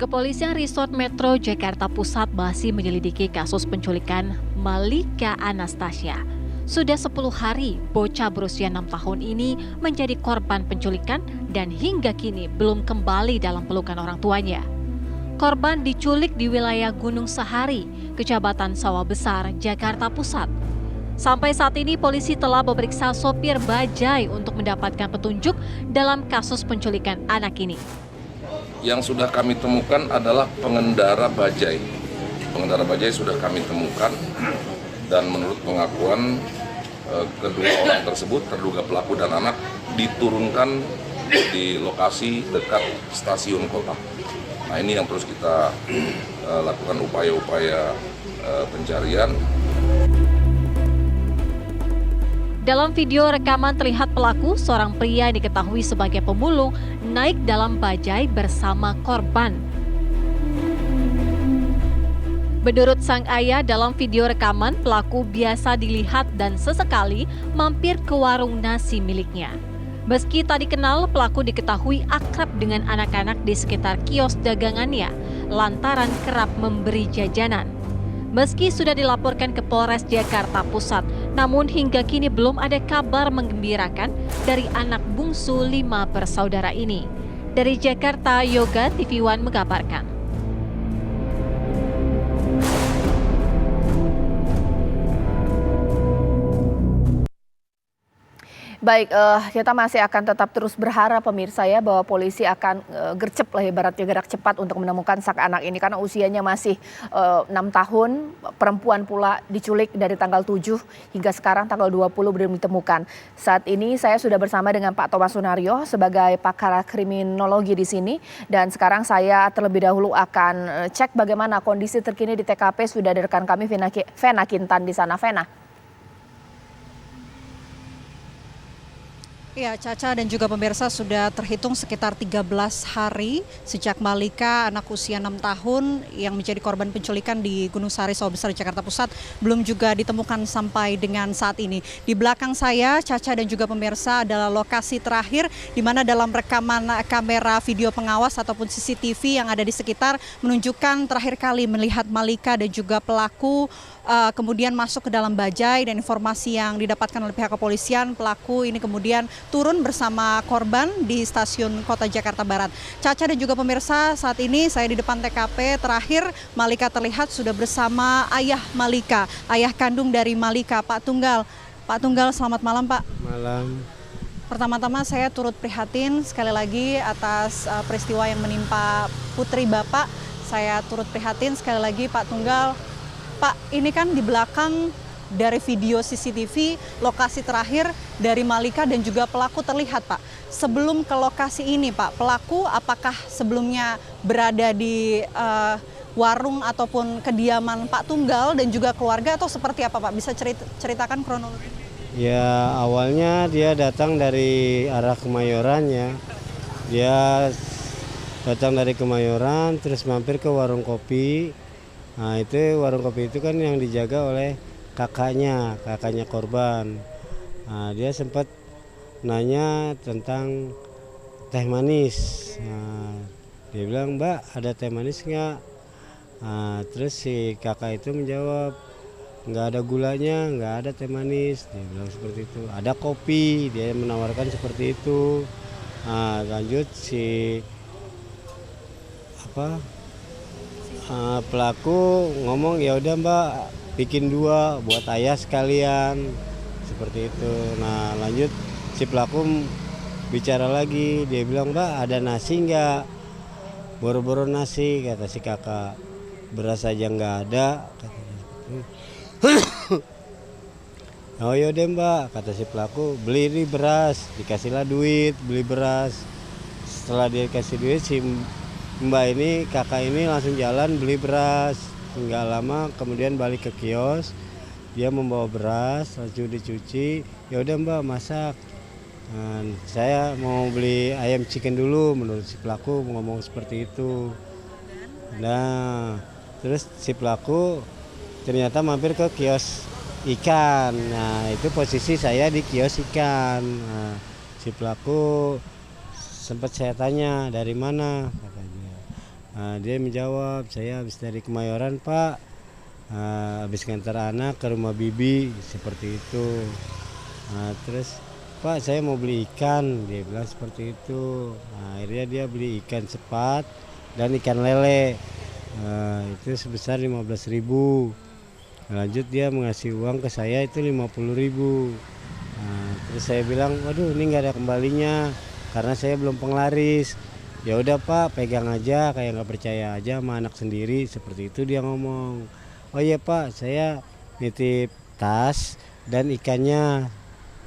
Kepolisian Resort Metro Jakarta Pusat masih menyelidiki kasus penculikan Malika Anastasia. Sudah 10 hari, bocah berusia 6 tahun ini menjadi korban penculikan dan hingga kini belum kembali dalam pelukan orang tuanya. Korban diculik di wilayah Gunung Sahari, Kecamatan Sawah Besar, Jakarta Pusat. Sampai saat ini polisi telah memeriksa sopir bajai untuk mendapatkan petunjuk dalam kasus penculikan anak ini. Yang sudah kami temukan adalah pengendara bajai. Pengendara bajai sudah kami temukan dan menurut pengakuan kedua orang tersebut, terduga pelaku dan anak, diturunkan di lokasi dekat stasiun kota. Nah, ini yang terus kita lakukan upaya-upaya pencarian. Dalam video rekaman terlihat pelaku, seorang pria yang diketahui sebagai pemulung, naik dalam bajai bersama korban. Menurut sang ayah, dalam video rekaman, pelaku biasa dilihat dan sesekali mampir ke warung nasi miliknya. Meski tak dikenal, pelaku diketahui akrab dengan anak-anak di sekitar kios dagangannya, lantaran kerap memberi jajanan. Meski sudah dilaporkan ke Polres Jakarta Pusat, namun hingga kini belum ada kabar menggembirakan dari anak bungsu 5 bersaudara ini. Dari Jakarta, Yoga TV One mengabarkan. Baik, kita masih akan tetap terus berharap pemirsa ya bahwa polisi akan gercep lah ibaratnya, gerak cepat untuk menemukan sang anak ini karena usianya masih 6 tahun, perempuan pula diculik dari tanggal 7 hingga sekarang tanggal 20 belum ditemukan. Saat ini saya sudah bersama dengan Pak Thomas Sunaryo sebagai pakar kriminologi di sini dan sekarang saya terlebih dahulu akan cek bagaimana kondisi terkini di TKP. Sudah ada rekan kami Vena Kintan di sana. Vena. Ya, Caca dan juga pemirsa, sudah terhitung sekitar 13 hari sejak Malika, anak usia 6 tahun yang menjadi korban penculikan di Gunung Sahari, Sawah Besar, Jakarta Pusat, belum juga ditemukan sampai dengan saat ini. Di belakang saya, Caca dan juga pemirsa, adalah lokasi terakhir di mana dalam rekaman kamera video pengawas ataupun CCTV yang ada di sekitar menunjukkan terakhir kali melihat Malika dan juga pelaku kemudian masuk ke dalam bajai, dan informasi yang didapatkan oleh pihak kepolisian, pelaku ini kemudian turun bersama korban di stasiun kota Jakarta Barat. Caca dan juga pemirsa, saat ini saya di depan TKP. Terakhir Malika terlihat sudah bersama ayah Malika, ayah kandung dari Malika, Pak Tunggal. Pak Tunggal, selamat malam Pak. Malam. Pertama-tama saya turut prihatin sekali lagi atas peristiwa yang menimpa putri Bapak. Saya turut prihatin sekali lagi Pak Tunggal. Pak, ini kan di belakang dari video CCTV, lokasi terakhir dari Malika dan juga pelaku terlihat Pak. Sebelum ke lokasi ini Pak, pelaku apakah sebelumnya berada di warung ataupun kediaman Pak Tunggal dan juga keluarga, atau seperti apa Pak? Bisa ceritakan kronologi? Ya, awalnya dia datang dari arah Kemayoran ya. Dia datang dari Kemayoran terus mampir ke warung kopi. Nah, itu warung kopi itu kan yang dijaga oleh kakaknya korban. Nah, dia sempat nanya tentang teh manis. Nah, dia bilang, "Mbak, ada teh manis nggak?" Nah, terus si kakak itu menjawab, "Nggak ada gulanya, nggak ada teh manis." Dia bilang seperti itu. "Ada kopi," dia menawarkan seperti itu. Nah, lanjut si pelaku ngomong, "Ya udah Mbak, bikin 2 buat ayah sekalian," seperti itu. Nah, lanjut si pelaku bicara lagi, dia bilang, "Mbak, ada nasi nggak?" "Boro-boro nasi," kata si kakak. "Beras aja nggak ada," katanya. "Oh yaudah Mbak," kata si pelaku, "beli beras." Dikasihlah duit beli beras. Setelah dia kasih duit, si Mbak ini, kakak ini langsung jalan beli beras. Nggak lama kemudian balik ke kios, dia membawa beras, lalu dicuci. "Ya udah Mbak, masak." Nah, "Saya mau beli ayam chicken dulu," menurut si pelaku ngomong seperti itu. Nah, terus si pelaku ternyata mampir ke kios ikan. Nah, itu posisi saya di kios ikan. Nah, si pelaku sempat saya tanya, "Dari mana?" katanya. Dia menjawab, saya habis dari Kemayoran Pak, habis ngantar anak ke rumah bibi, seperti itu. Terus Pak saya mau beli ikan, dia bilang seperti itu. Akhirnya dia beli ikan sepat dan ikan lele, itu sebesar 15.000. Lanjut dia mengasih uang ke saya itu 50.000. Terus saya bilang, waduh ini nggak ada kembalinya karena saya belum penglaris. Ya udah Pak, pegang aja kayak nggak percaya aja sama anak sendiri, seperti itu dia ngomong. Oh iya Pak, saya nitip tas dan ikannya,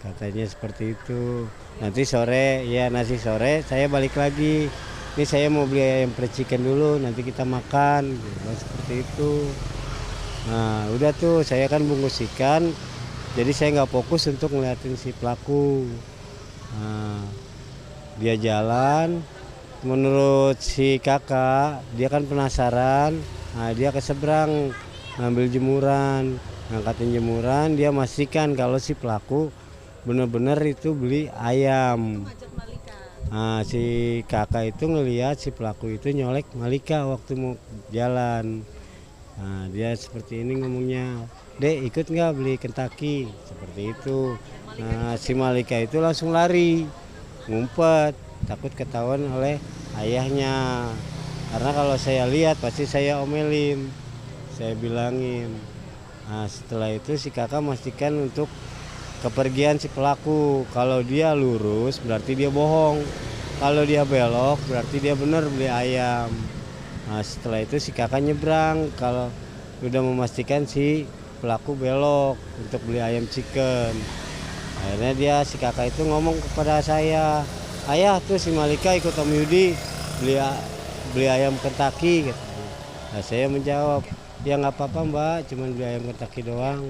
katanya seperti itu. Nanti sore, ya nasi sore saya balik lagi. Ini saya mau beli ayam percikan dulu, nanti kita makan, seperti itu. Nah udah tuh saya kan bungkus ikan, jadi saya nggak fokus untuk ngeliatin si pelaku. Dia jalan, menurut si kakak dia kan penasaran, dia ke seberang ngambil jemuran, ngangkatin jemuran, dia memastikan kalau si pelaku benar-benar itu beli ayam. Si kakak itu ngelihat si pelaku itu nyolek Malika waktu mau jalan. Dia seperti ini ngomongnya, Dek ikut nggak beli Kentucky, seperti itu. Si Malika itu langsung lari, ngumpet, takut ketahuan oleh ayahnya. Karena kalau saya lihat pasti saya omelin, saya bilangin. Setelah itu si kakak memastikan untuk kepergian si pelaku. Kalau dia lurus berarti dia bohong, kalau dia belok berarti dia benar beli ayam. Setelah itu si kakak nyebrang kalau udah memastikan si pelaku belok untuk beli ayam chicken. Akhirnya dia si kakak itu ngomong kepada saya, ayah tuh si Malika ikut Om Yudi beli ayam Kentucky. Saya menjawab, ya nggak apa-apa Mbak, cuma beli ayam Kentucky doang.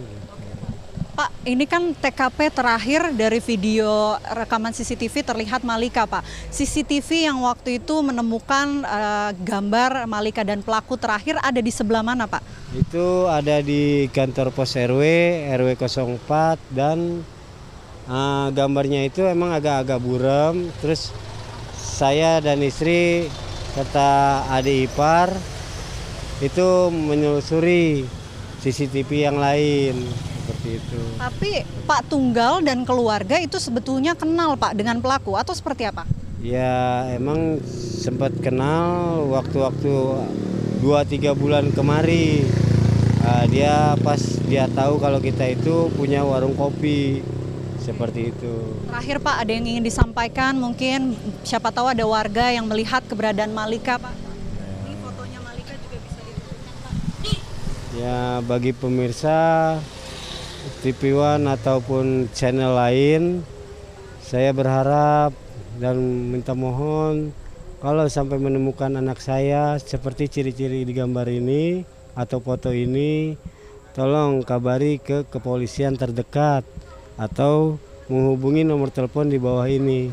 Pak, ini kan TKP terakhir dari video rekaman CCTV terlihat Malika, Pak. CCTV yang waktu itu menemukan gambar Malika dan pelaku terakhir ada di sebelah mana, Pak? Itu ada di kantor pos RW 04 dan gambarnya itu emang agak-agak buram. Terus saya dan istri serta adik ipar itu menelusuri CCTV yang lain. Seperti itu. Tapi Pak Tunggal dan keluarga itu sebetulnya kenal Pak dengan pelaku atau seperti apa? Ya emang sempat kenal waktu-waktu 2-3 bulan kemari. Dia pas dia tahu kalau kita itu punya warung kopi, seperti itu. Terakhir Pak, ada yang ingin disampaikan mungkin, siapa tahu ada warga yang melihat keberadaan Malika Pak. Ini fotonya Malika juga bisa ditunjukkan Pak. Ya bagi pemirsa TV One ataupun channel lain, saya berharap dan minta mohon kalau sampai menemukan anak saya seperti ciri-ciri di gambar ini atau foto ini, tolong kabari ke kepolisian terdekat atau menghubungi nomor telepon di bawah ini.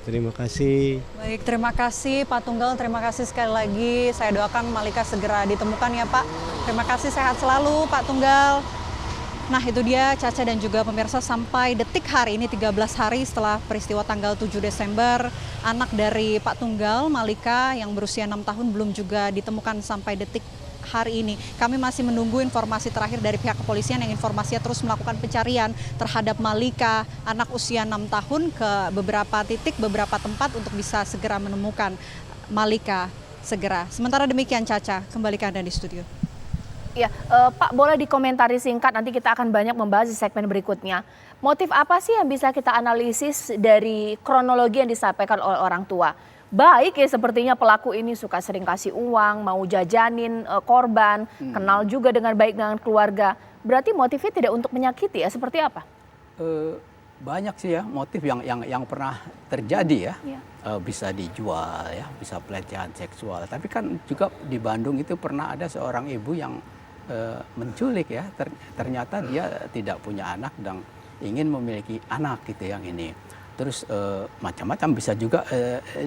Terima kasih. Baik, terima kasih Pak Tunggal, terima kasih sekali lagi. Saya doakan Malika segera ditemukan ya Pak. Terima kasih, sehat selalu Pak Tunggal. Nah itu dia Caca dan juga pemirsa, sampai detik hari ini 13 hari setelah peristiwa tanggal 7 Desember, anak dari Pak Tunggal, Malika yang berusia 6 tahun belum juga ditemukan sampai detik hari ini. Kami masih menunggu informasi terakhir dari pihak kepolisian yang informasinya terus melakukan pencarian terhadap Malika, anak usia 6 tahun ke beberapa titik, beberapa tempat untuk bisa segera menemukan Malika segera. Sementara demikian Caca, kembali ke Anda di studio. Ya, Pak boleh dikomentari singkat, nanti kita akan banyak membahas di segmen berikutnya. Motif apa sih yang bisa kita analisis dari kronologi yang disampaikan oleh orang tua? Baik ya, sepertinya pelaku ini suka sering kasih uang, mau jajanin korban, kenal juga dengan baik dengan keluarga. Berarti motifnya tidak untuk menyakiti ya, seperti apa? Banyak sih ya motif yang pernah terjadi ya. Ya. Bisa dijual ya, bisa pelecehan seksual. Tapi kan juga di Bandung itu pernah ada seorang ibu yang menculik ya, ternyata dia tidak punya anak dan ingin memiliki anak gitu yang ini. Terus macam-macam bisa juga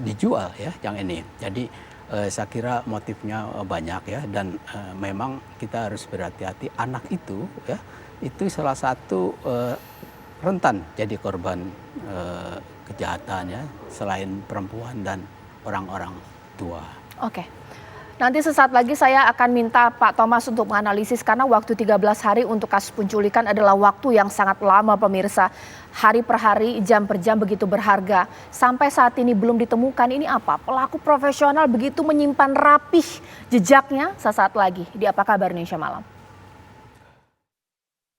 dijual ya yang ini. Jadi saya kira motifnya banyak ya, dan memang kita harus berhati-hati, anak itu ya itu salah satu rentan jadi korban kejahatan ya, selain perempuan dan orang-orang tua. Oke. Nanti sesaat lagi saya akan minta Pak Thomas untuk menganalisis karena waktu 13 hari untuk kasus penculikan adalah waktu yang sangat lama pemirsa. Hari per hari, jam per jam begitu berharga. Sampai saat ini belum ditemukan ini apa? Pelaku profesional begitu menyimpan rapih jejaknya. Sesaat lagi di Apa Kabar Indonesia Malam.